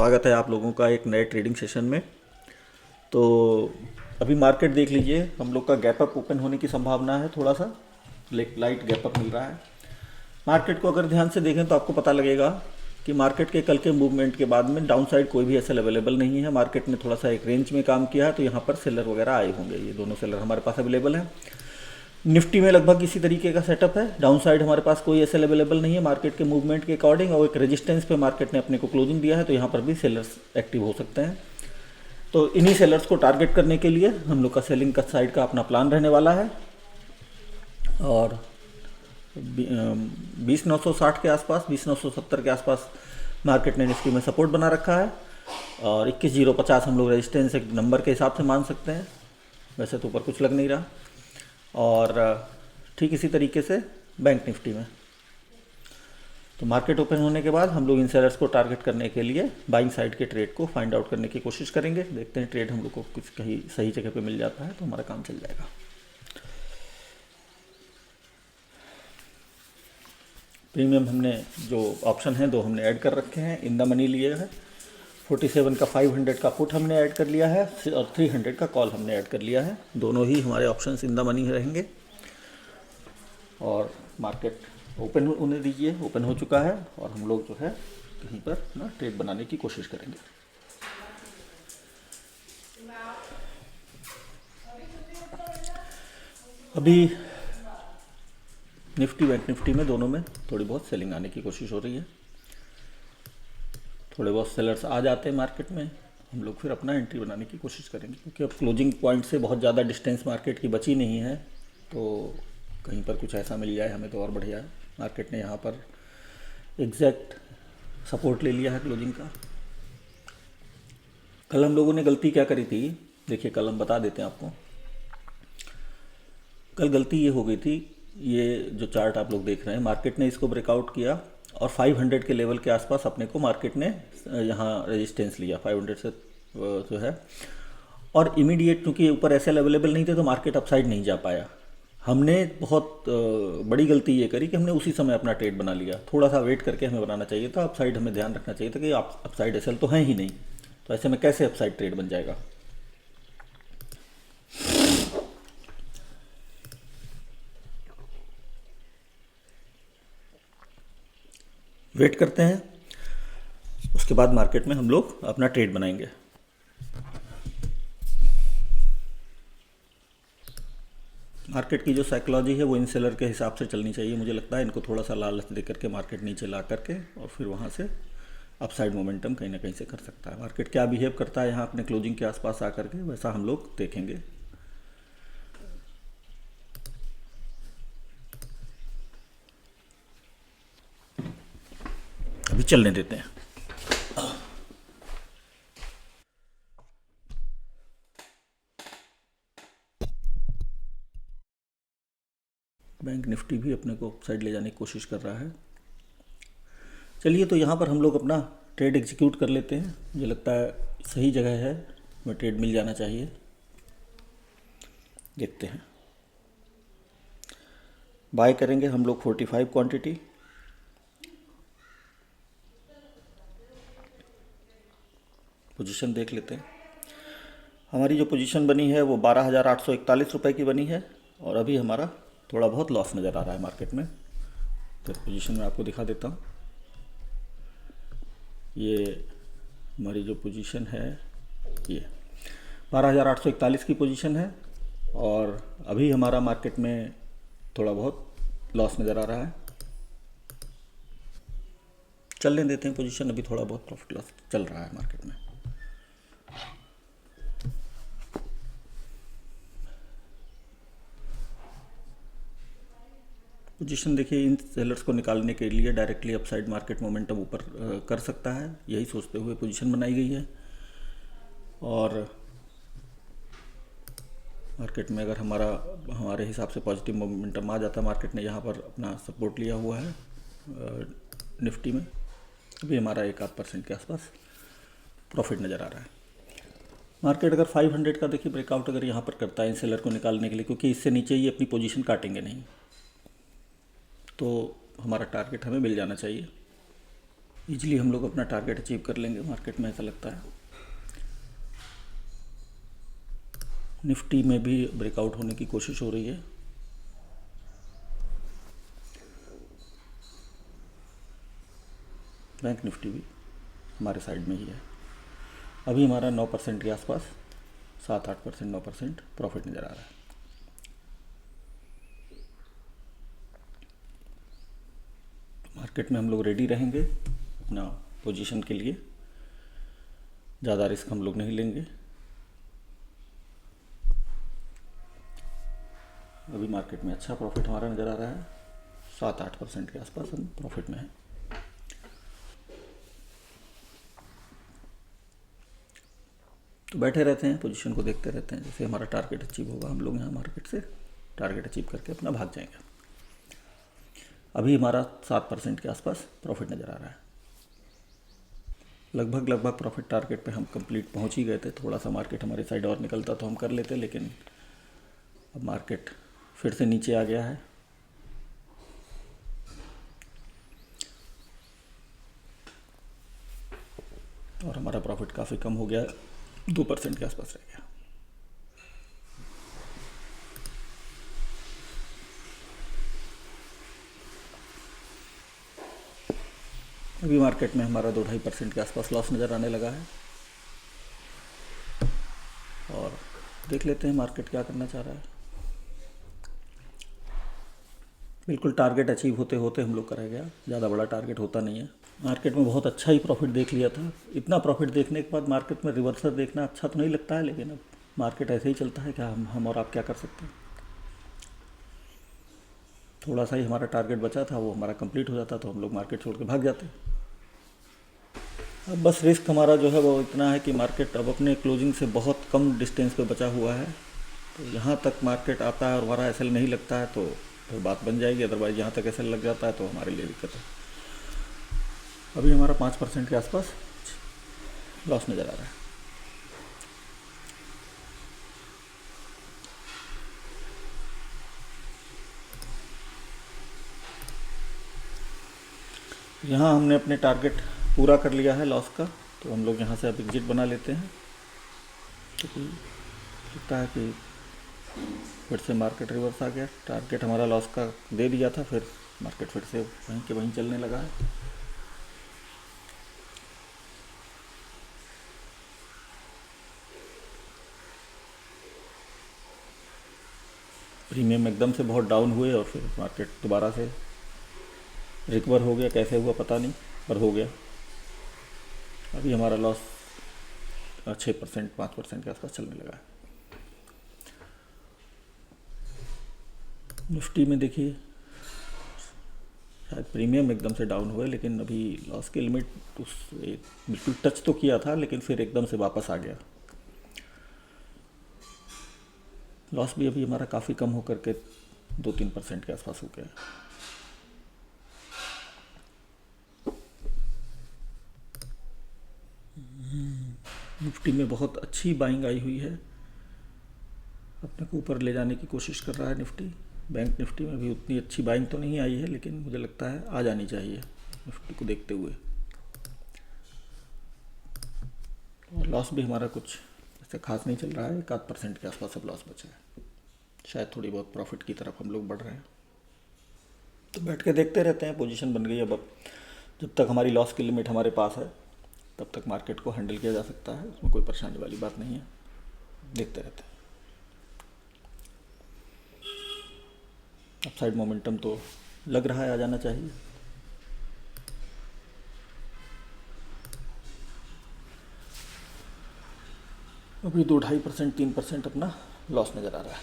स्वागत है आप लोगों का एक नए ट्रेडिंग सेशन में। तो अभी मार्केट देख लीजिए, हम लोग का गैप अप ओपन होने की संभावना है, थोड़ा सा लाइट गैप अप मिल रहा है। मार्केट को अगर ध्यान से देखें तो आपको पता लगेगा कि मार्केट के कल के मूवमेंट के बाद में डाउन साइड कोई भी ऐसा अवेलेबल नहीं है। मार्केट ने थोड़ा सा एक रेंज में काम किया है, तो यहाँ पर सेलर वगैरह आए होंगे। ये दोनों सेलर हमारे पास अवेलेबल हैं। निफ्टी में लगभग इसी तरीके का सेटअप है। डाउन साइड हमारे पास कोई ऐसे अवेलेबल नहीं है मार्केट के मूवमेंट के अकॉर्डिंग, और एक रेजिस्टेंस पे मार्केट ने अपने को क्लोजिंग दिया है, तो यहाँ पर भी सेलर्स एक्टिव हो सकते हैं। तो इन्हीं सेलर्स को टारगेट करने के लिए हम लोग का सेलिंग का साइड का अपना प्लान रहने वाला है। और 20,960 के आसपास, 20,970 के आसपास मार्केट ने निफ्टी में सपोर्ट बना रखा है, और 21,050 हम लोग रेजिस्टेंस एक नंबर के हिसाब से मान सकते हैं। वैसे तो ऊपर कुछ लग नहीं रहा। और ठीक इसी तरीके से बैंक निफ्टी में तो मार्केट ओपन होने के बाद हम लोग इन सेलर्स को टारगेट करने के लिए बाइंग साइड के ट्रेड को फाइंड आउट करने की कोशिश करेंगे। देखते हैं ट्रेड हम लोग को कुछ कहीं सही जगह पे मिल जाता है तो हमारा काम चल जाएगा। प्रीमियम हमने जो ऑप्शन है दो हमने ऐड कर रखे हैं। इन द मनी लिए है 47 का 500 का पुट हमने ऐड कर लिया है, और 300 का कॉल हमने ऐड कर लिया है। दोनों ही हमारे ऑप्शंस इन द मनी रहेंगे। और मार्केट ओपन होने दीजिए, ओपन हो चुका है, और हम लोग जो है कहीं पर ना ट्रेड बनाने की कोशिश करेंगे। अभी निफ्टी बैंक निफ्टी में दोनों में थोड़ी बहुत सेलिंग आने की कोशिश हो रही है। थोड़े बहुत सेलर्स आ जाते हैं मार्केट में, हम लोग फिर अपना एंट्री बनाने की कोशिश करेंगे, क्योंकि अब क्लोजिंग पॉइंट से बहुत ज़्यादा डिस्टेंस मार्केट की बची नहीं है। तो कहीं पर कुछ ऐसा मिल जाए हमें तो और बढ़िया है। मार्केट ने यहाँ पर एग्जैक्ट सपोर्ट ले लिया है क्लोजिंग का। कल हम लोगों ने गलती क्या करी थी, देखिए कल हम बता देते हैं आपको। कल गलती ये हो गई थी, ये जो चार्ट आप लोग देख रहे हैं, मार्केट ने इसको ब्रेकआउट किया और 500 के लेवल के आसपास अपने को मार्केट ने यहाँ रेजिस्टेंस लिया 500 से जो है। और इमीडिएट क्योंकि ऊपर एसएल अवेलेबल नहीं थे तो मार्केट अपसाइड नहीं जा पाया। हमने बहुत बड़ी गलती ये करी कि हमने उसी समय अपना ट्रेड बना लिया। थोड़ा सा वेट करके हमें बनाना चाहिए था। अपसाइड हमें ध्यान रखना चाहिए था कि आप अपसाइड एसएल तो है ही नहीं, तो ऐसे में कैसे अपसाइड ट्रेड बन जाएगा। वेट करते हैं, उसके बाद मार्केट में हम लोग अपना ट्रेड बनाएंगे। मार्केट की जो साइकोलॉजी है वो इन सेलर के हिसाब से चलनी चाहिए। मुझे लगता है इनको थोड़ा सा लालच दे करके मार्केट नीचे ला करके और फिर वहाँ से अपसाइड मोमेंटम कहीं ना कहीं से कर सकता है। मार्केट क्या बिहेव करता है यहाँ अपने क्लोजिंग के आसपास आकर के, वैसा हम लोग देखेंगे। अभी चलने देते हैं। बैंक निफ्टी भी अपने को साइड ले जाने की कोशिश कर रहा है। चलिए, तो यहाँ पर हम लोग अपना ट्रेड एग्जीक्यूट कर लेते हैं। मुझे लगता है सही जगह है, हमें ट्रेड मिल जाना चाहिए। देखते हैं, बाय करेंगे हम लोग 45 क्वांटिटी। पोजीशन देख लेते हैं। हमारी जो पोजीशन बनी है वो 12,841 रुपये की बनी है, और अभी हमारा थोड़ा बहुत लॉस नज़र आ रहा है मार्केट में। तो पोजीशन में आपको दिखा देता हूँ। ये हमारी जो पोजीशन है ये 12,841 की पोजीशन है, और अभी हमारा मार्केट में थोड़ा बहुत लॉस नज़र आ रहा है। चलने देते हैं पोजीशन, अभी थोड़ा बहुत प्रॉफिट लॉस चल रहा है मार्केट में। पोजीशन देखिए, इन सेलर्स को निकालने के लिए डायरेक्टली अपसाइड मार्केट मोमेंटम ऊपर कर सकता है, यही सोचते हुए पोजीशन बनाई गई है। और मार्केट में अगर हमारे हिसाब से पॉजिटिव मोमेंटम आ जाता, मार्केट ने यहाँ पर अपना सपोर्ट लिया हुआ है निफ्टी में, अभी हमारा 1-8% के आसपास प्रॉफिट नज़र आ रहा है। मार्केट अगर 500 का देखिए ब्रेकआउट अगर यहाँ पर करता है इन सेलर को निकालने के लिए, क्योंकि इससे नीचे ये अपनी पोजीशन काटेंगे नहीं, तो हमारा टारगेट हमें मिल जाना चाहिए। इजीली हम लोग अपना टारगेट अचीव कर लेंगे मार्केट में, ऐसा लगता है। निफ्टी में भी ब्रेकआउट होने की कोशिश हो रही है। बैंक निफ्टी भी हमारे साइड में ही है। अभी हमारा 9% के आसपास, 7-8%, 9% प्रॉफिट नज़र आ रहा है। मार्केट में हम लोग रेडी रहेंगे अपना पोजीशन के लिए, ज़्यादा रिस्क हम लोग नहीं लेंगे। अभी मार्केट में अच्छा प्रॉफिट हमारा नज़र आ रहा है, 7-8% के आसपास हम प्रॉफिट में हैं। तो बैठे रहते हैं, पोजीशन को देखते रहते हैं, जैसे हमारा टारगेट अचीव होगा हम लोग यहाँ मार्केट से टारगेट अचीव करके अपना भाग जाएंगे। अभी हमारा 7% के आसपास प्रॉफिट नज़र आ रहा है। लगभग प्रॉफिट टारगेट पे हम कंप्लीट पहुँच ही गए थे। थोड़ा सा मार्केट हमारी साइड और निकलता तो हम कर लेते, लेकिन अब मार्केट फिर से नीचे आ गया है। और हमारा प्रॉफिट काफ़ी कम हो गया, 2% के आसपास रह गया। अभी मार्केट में हमारा 2-2.5% के आसपास लॉस नज़र आने लगा है। और देख लेते हैं मार्केट क्या करना चाह रहा है। बिल्कुल टारगेट अचीव होते होते हम लोग करा गया, ज़्यादा बड़ा टारगेट होता नहीं है। मार्केट में बहुत अच्छा ही प्रॉफिट देख लिया था। इतना प्रॉफिट देखने के बाद मार्केट में रिवर्सल देखना अच्छा तो नहीं लगता है, लेकिन अब मार्केट ऐसे ही चलता है, क्या हम और आप क्या कर सकते हैं। थोड़ा सा ही हमारा टारगेट बचा था, वो हमारा कंप्लीट हो जाता तो हम लोग मार्केट छोड़ के भाग जाते। अब बस रिस्क हमारा जो है वो इतना है कि मार्केट अब अपने क्लोजिंग से बहुत कम डिस्टेंस पे बचा हुआ है। तो यहाँ तक मार्केट आता है और हमारा एसएल नहीं लगता है तो फिर बात बन जाएगी। अदरवाइज यहाँ तक एसएल लग जाता है तो हमारे लिए दिक्कत है। अभी हमारा 5% के आसपास लॉस नज़र आ रहा है। यहाँ हमने अपने टारगेट पूरा कर लिया है लॉस का, तो हम लोग यहाँ से अब एग्जिट बना लेते हैं। क्योंकि लगता है कि फिर से मार्केट रिवर्स आ गया। टारगेट हमारा लॉस का दे दिया था, फिर मार्केट फिर से वहीं के वहीं चलने लगा है। प्रीमियम एकदम से बहुत डाउन हुए और फिर मार्केट दोबारा से रिकवर हो गया। कैसे हुआ पता नहीं, पर हो गया। अभी हमारा लॉस 6%, 5% के आसपास चलने लगा है। निफ्टी में देखिए, शायद प्रीमियम एकदम से डाउन हुआ, लेकिन अभी लॉस की लिमिट उस बिल्कुल टच तो किया था, लेकिन फिर एकदम से वापस आ गया। लॉस भी अभी हमारा काफ़ी कम होकर के 2-3% के आसपास हो गया। निफ्टी में बहुत अच्छी बाइंग आई हुई है, अपने को ऊपर ले जाने की कोशिश कर रहा है निफ्टी। बैंक निफ्टी में भी उतनी अच्छी बाइंग तो नहीं आई है, लेकिन मुझे लगता है आ जानी चाहिए निफ्टी को देखते हुए। और लॉस भी हमारा कुछ ऐसे खास नहीं चल रहा है, 1-8% के आसपास अब लॉस बचा है। शायद थोड़ी बहुत प्रॉफिट की तरफ हम लोग बढ़ रहे हैं। तो बैठ के देखते रहते हैं, पोजीशन बन गई। अब जब तक हमारी लॉस की लिमिट हमारे पास है तब तक मार्केट को हैंडल किया जा सकता है, उसमें कोई परेशानी वाली बात नहीं है। देखते रहते हैं। अपसाइड मोमेंटम तो लग रहा है आ जाना चाहिए। अभी 2-2.5%, 3% अपना लॉस नज़र आ रहा है।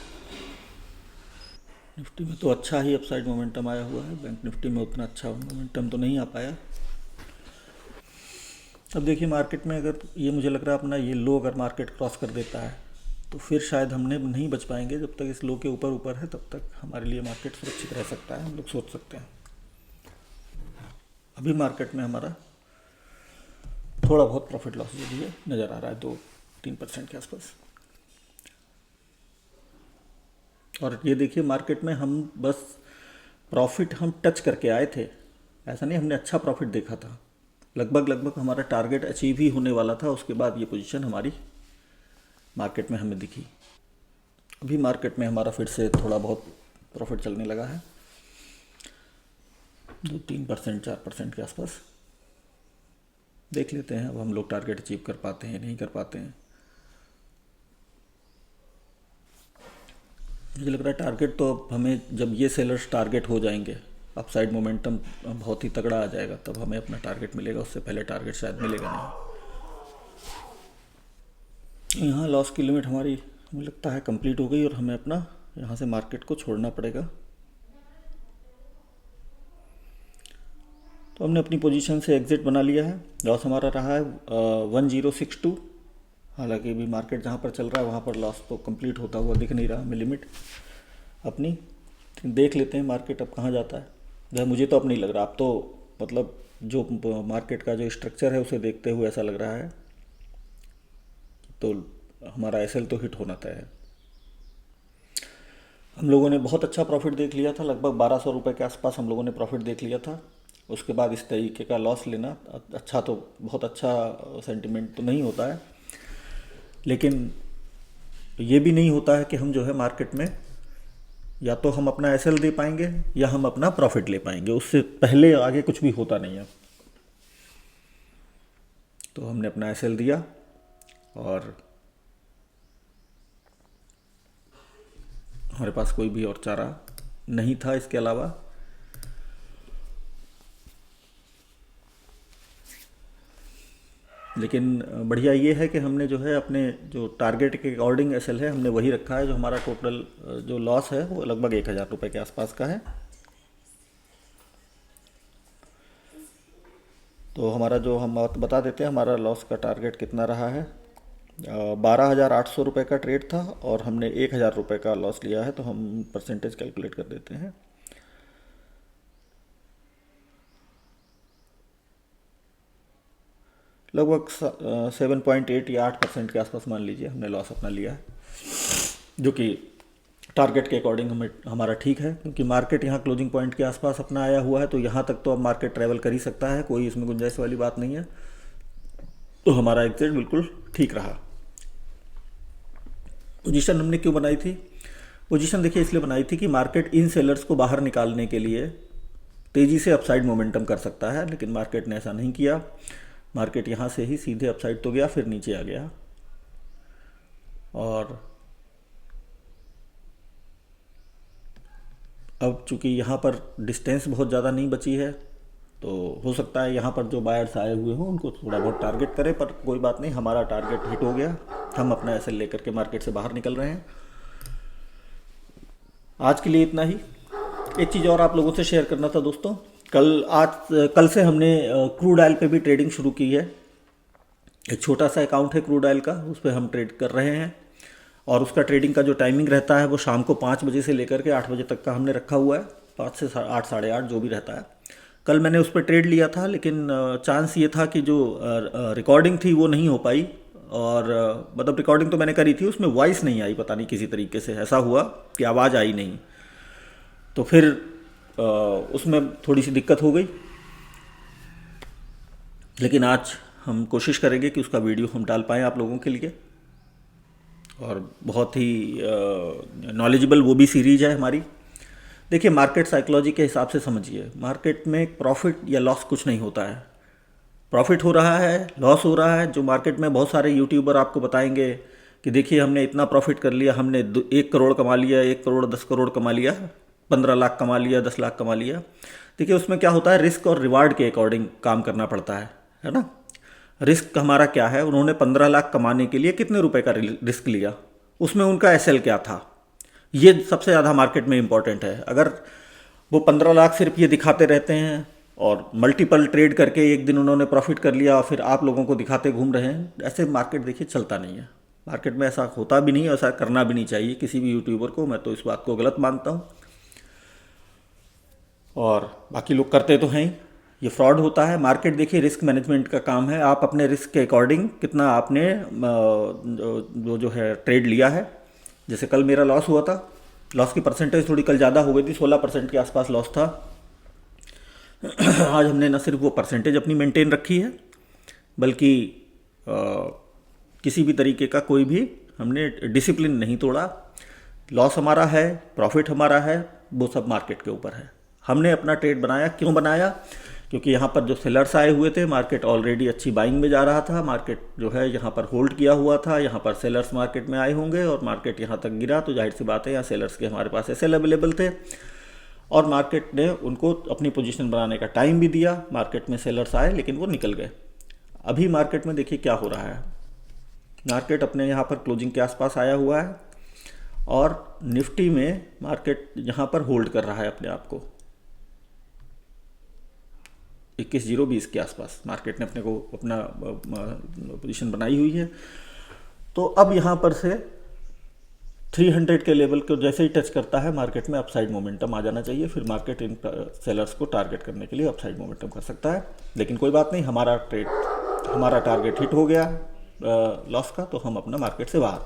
निफ्टी में तो अच्छा ही अपसाइड मोमेंटम आया हुआ है, बैंक निफ्टी में उतना अच्छा मोमेंटम तो नहीं आ पाया। अब देखिए मार्केट में अगर ये मुझे लग रहा है अपना ये लो अगर मार्केट क्रॉस कर देता है तो फिर शायद हमने नहीं बच पाएंगे। जब तक इस लो के ऊपर ऊपर है तब तक हमारे लिए मार्केट सुरक्षित रह सकता है, हम लोग सोच सकते हैं। अभी मार्केट में हमारा थोड़ा बहुत प्रॉफिट लॉस जो भी है नज़र आ रहा है, 2-3% के आसपास। और ये देखिए मार्केट में हम बस प्रॉफिट हम टच करके आए थे, ऐसा नहीं हमने अच्छा प्रॉफिट देखा था। लगभग हमारा टारगेट अचीव ही होने वाला था, उसके बाद ये पोजीशन हमारी मार्केट में हमें दिखी। अभी मार्केट में हमारा फिर से थोड़ा बहुत प्रॉफिट चलने लगा है, 2-3%, 4% के आसपास। देख लेते हैं अब हम लोग टारगेट अचीव कर पाते हैं नहीं कर पाते हैं। मुझे लग रहा है टारगेट तो अब हमें, जब ये सेलर्स टारगेट हो जाएंगे, अपसाइड मोमेंटम बहुत ही तगड़ा आ जाएगा, तब हमें अपना टारगेट मिलेगा। उससे पहले टारगेट शायद मिलेगा नहीं। यहाँ लॉस की लिमिट हमारी मुझे लगता है कंप्लीट हो गई और हमें अपना यहाँ से मार्केट को छोड़ना पड़ेगा। तो हमने अपनी पोजीशन से एग्जिट बना लिया है। लॉस हमारा रहा है 1062। हालांकि अभी मार्केट जहाँ पर चल रहा है वहाँ पर लॉस तो कंप्लीट होता हुआ दिख नहीं रहा हमें लिमिट अपनी। देख लेते हैं मार्केट अब कहाँ जाता है। जब मुझे तो अब नहीं लग रहा, अब तो मतलब जो मार्केट का जो स्ट्रक्चर है उसे देखते हुए ऐसा लग रहा है तो हमारा एसएल तो हिट होना तय है। हम लोगों ने बहुत अच्छा प्रॉफिट देख लिया था, लगभग 1200 रुपये के आसपास हम लोगों ने प्रॉफिट देख लिया था। उसके बाद इस तरीके का लॉस लेना अच्छा, तो बहुत अच्छा सेंटिमेंट तो नहीं होता है, लेकिन ये भी नहीं होता है कि हम जो है मार्केट में या तो हम अपना एसएल दे पाएंगे या हम अपना प्रॉफिट ले पाएंगे, उससे पहले आगे कुछ भी होता नहीं है। तो हमने अपना एसएल दिया और हमारे पास कोई भी और चारा नहीं था इसके अलावा। लेकिन बढ़िया ये है कि हमने जो है अपने जो टारगेट के अकॉर्डिंग एसएल है हमने वही रखा है। जो हमारा टोटल जो लॉस है वो लगभग 1000 रुपये के आसपास का है। तो हमारा जो हम बता देते हैं हमारा लॉस का टारगेट कितना रहा है। 12,800 रुपये का ट्रेड था और हमने 1000 रुपये का लॉस लिया है। तो हम परसेंटेज कैलकुलेट कर देते हैं। लगभग 7.8 या 8% के आसपास मान लीजिए हमने लॉस अपना लिया है, जो कि टारगेट के अकॉर्डिंग हमें हमारा ठीक है, क्योंकि मार्केट यहाँ क्लोजिंग पॉइंट के आसपास अपना आया हुआ है। तो यहाँ तक तो अब मार्केट ट्रैवल कर ही सकता है, कोई इसमें गुंजाइश वाली बात नहीं है। तो हमारा एग्जिट बिल्कुल ठीक रहा। पोजीशन हमने क्यों बनाई थी? पोजीशन देखिए इसलिए बनाई थी कि मार्केट इन सेलर्स को बाहर निकालने के लिए तेज़ी से अपसाइड मोमेंटम कर सकता है, लेकिन मार्केट ने ऐसा नहीं किया। मार्केट यहाँ से ही सीधे अपसाइड तो गया, फिर नीचे आ गया। और अब चूंकि यहाँ पर डिस्टेंस बहुत ज़्यादा नहीं बची है, तो हो सकता है यहाँ पर जो बायर्स आए हुए हों उनको थोड़ा बहुत टारगेट करें, पर कोई बात नहीं, हमारा टारगेट हिट हो गया। हम अपना एसएल लेकर के मार्केट से बाहर निकल रहे हैं। आज के लिए इतना ही। एक चीज़ और आप लोगों से शेयर करना था दोस्तों, कल से हमने क्रूड ऑयल पे भी ट्रेडिंग शुरू की है। एक छोटा सा अकाउंट है क्रूड ऑयल का, उस पर हम ट्रेड कर रहे हैं और उसका ट्रेडिंग का जो टाइमिंग रहता है वो शाम को 5 बजे से लेकर के 8 बजे तक का हमने रखा हुआ है। 5 से 8, साढ़े 8 जो भी रहता है। कल मैंने उस पर ट्रेड लिया था, लेकिन चांस ये था कि जो रिकॉर्डिंग थी वो नहीं हो पाई। और मतलब रिकॉर्डिंग तो मैंने करी थी, उसमें वॉइस नहीं आई, पता नहीं किसी तरीके से ऐसा हुआ कि आवाज़ आई नहीं। तो फिर उसमें थोड़ी सी दिक्कत हो गई। लेकिन आज हम कोशिश करेंगे कि उसका वीडियो हम डाल पाएँ आप लोगों के लिए। और बहुत ही नॉलेजेबल वो भी सीरीज है हमारी। देखिए, मार्केट साइकोलॉजी के हिसाब से समझिए, मार्केट में प्रॉफिट या लॉस कुछ नहीं होता है। प्रॉफिट हो रहा है, लॉस हो रहा है। जो मार्केट में बहुत सारे यूट्यूबर आपको बताएंगे कि देखिए हमने इतना प्रॉफिट कर लिया, हमने 1 करोड़ कमा लिया, 1 करोड़ 10 करोड़ कमा लिया, 15 लाख कमा लिया, 10 लाख कमा लिया। देखिए उसमें क्या होता है, रिस्क और रिवार्ड के अकॉर्डिंग काम करना पड़ता है ना। रिस्क हमारा क्या है, उन्होंने 15 लाख कमाने के लिए कितने रुपए का रिस्क लिया, उसमें उनका एसएल क्या था, ये सबसे ज़्यादा मार्केट में इंपॉर्टेंट है। अगर वो 15 लाख सिर्फ ये दिखाते रहते हैं और मल्टीपल ट्रेड करके एक दिन उन्होंने प्रॉफिट कर लिया और फिर आप लोगों को दिखाते घूम रहे हैं, ऐसे मार्केट देखिए चलता नहीं है। मार्केट में ऐसा होता भी नहीं, ऐसा करना भी नहीं चाहिए किसी भी यूट्यूबर को। मैं तो इस बात को गलत मानता हूँ, और बाकी लोग करते तो हैं ही। ये फ्रॉड होता है। मार्केट देखिए रिस्क मैनेजमेंट का काम है। आप अपने रिस्क के अकॉर्डिंग कितना आपने जो है ट्रेड लिया है। जैसे कल मेरा लॉस हुआ था, लॉस की परसेंटेज थोड़ी कल ज़्यादा हो गई थी, 16% के आसपास लॉस था। आज हमने न सिर्फ वो परसेंटेज अपनी मेंटेन रखी है, बल्कि किसी भी तरीके का कोई भी हमने डिसिप्लिन नहीं तोड़ा। लॉस हमारा है, प्रॉफिट हमारा है, वो सब मार्केट के ऊपर है। हमने अपना ट्रेड बनाया, क्यों बनाया? क्योंकि यहाँ पर जो सेलर्स आए हुए थे, मार्केट ऑलरेडी अच्छी बाइंग में जा रहा था, मार्केट जो है यहाँ पर होल्ड किया हुआ था, यहाँ पर सेलर्स मार्केट में आए होंगे और मार्केट यहाँ तक गिरा तो जाहिर सी बात है यहाँ सेलर्स के हमारे पास एसएल अवेलेबल थे और मार्केट ने उनको अपनी पोजीशन बनाने का टाइम भी दिया। मार्केट में सेलर्स आए लेकिन वो निकल गए। अभी मार्केट में देखिए क्या हो रहा है। मार्केट अपने यहाँ पर क्लोजिंग के आसपास आया हुआ है और निफ्टी में मार्केट यहाँ पर होल्ड कर रहा है अपने आप को 21,020 के आसपास मार्केट ने अपने को अपना पोजीशन बनाई हुई है। तो अब यहाँ पर से 300 के लेवल को जैसे ही टच करता है मार्केट में अपसाइड मोमेंटम आ जाना चाहिए, फिर मार्केट इन सेलर्स को टारगेट करने के लिए अपसाइड मोमेंटम कर सकता है। लेकिन कोई बात नहीं, हमारा टारगेट हिट हो गया लॉस का, तो हम अपना मार्केट से बाहर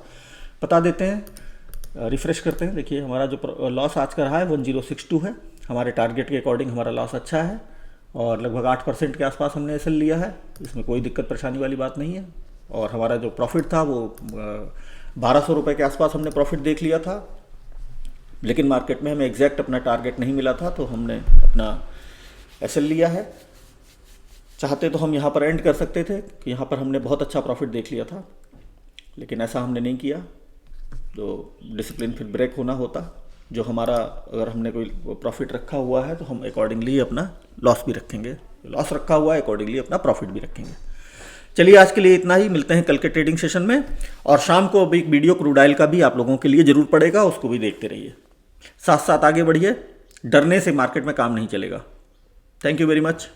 बता देते हैं। रिफ्रेश करते हैं, देखिए हमारा जो लॉस आज का रहा है 1062 है। हमारे टारगेट के अकॉर्डिंग हमारा लॉस अच्छा है और लगभग 8% के आसपास हमने एसएल लिया है, इसमें कोई दिक्कत परेशानी वाली बात नहीं है। और हमारा जो प्रॉफिट था वो 1200 रुपये के आसपास हमने प्रॉफिट देख लिया था, लेकिन मार्केट में हमें एग्जैक्ट अपना टारगेट नहीं मिला था तो हमने अपना एसएल लिया है। चाहते तो हम यहाँ पर एंड कर सकते थे कि यहाँ पर हमने बहुत अच्छा प्रॉफिट देख लिया था, लेकिन ऐसा हमने नहीं किया। तो डिसिप्लिन फिर ब्रेक होना होता। जो हमारा अगर हमने कोई प्रॉफिट रखा हुआ है तो हम अकॉर्डिंगली अपना लॉस भी रखेंगे, लॉस रखा हुआ है अकॉर्डिंगली अपना प्रॉफिट भी रखेंगे। चलिए आज के लिए इतना ही, मिलते हैं कल के ट्रेडिंग सेशन में। और शाम को अभी एक वीडियो क्रूड ऑयल का भी आप लोगों के लिए जरूर पड़ेगा, उसको भी देखते रहिए। साथ साथ आगे बढ़िए, डरने से मार्केट में काम नहीं चलेगा। Thank you very much.